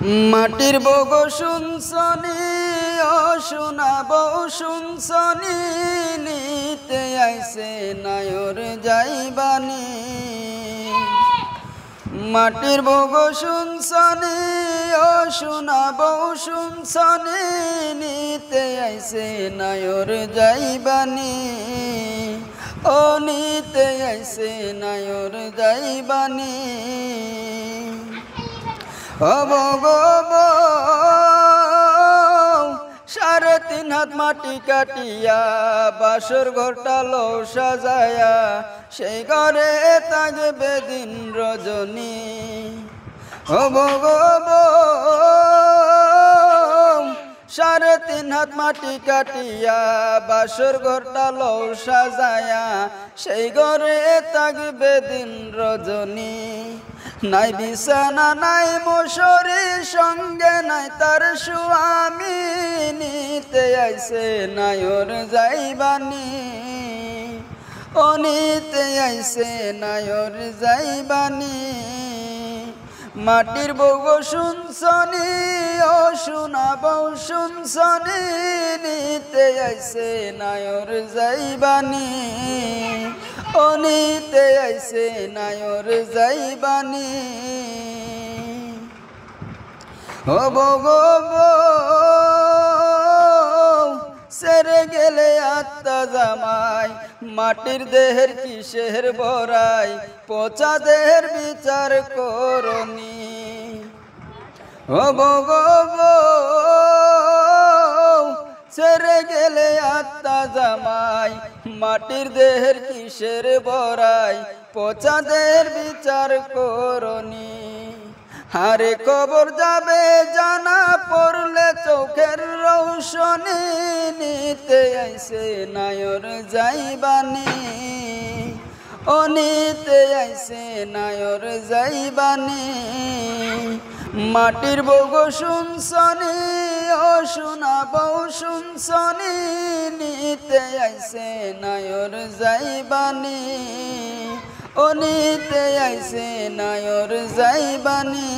মাটির বগ শুনছনি ও শোনাব শুনছনি নিতে আইছে নায়র যাইবানি মাটির বগ শুনছনি ও শোনাব শুনছনি নিতে আইছে নায়র যাইবানি ও নিতে আইছে নায়র যাইবানি সাড়ে তিন হাত মাটি কাটিয়া বাসর ঘরটা লো সাজায়া সেই ঘরে থাকবে দিন রজনী সাড়ে তিন হাত মাটি কাটিয়া বাসর ঘরটা লো সাজায়া সেই ঘরে থাকবে দিন রজনী নাই বিছানা নাই মশারি সঙ্গে নাই তার স্বামী নিতে আইছে নায়র যাইবানি ও নিতে আইছে নায়র যাইবানি মাটির বউ শুনছনি ও শোনাব শুনছনি নিতে আইছে নায়র যাইবানি ও নিতে আইছে নায়র যাইবানি ও সেরে গেলে আত্মা জামাই মাটির দেহের কিসের বড়াই পচা দেহের বিচার করনি ও ছেড়ে গেলে আত্মা জামাই মাটির দেহের কিসের বড়াই পচা দেহের বিচার করনি হারে কবর যাবে জানা পড়লে চোখের রৌশনি নিতে আইছে নায়র যাইবানি ও নিতে আইছে নায়র যাইবানি মাটির বউ শুনছনি ও শোনাব শুনছনি নিতে আইছে নায়র যাইবানি ও নিতে আইছে নায়র যাইবানি।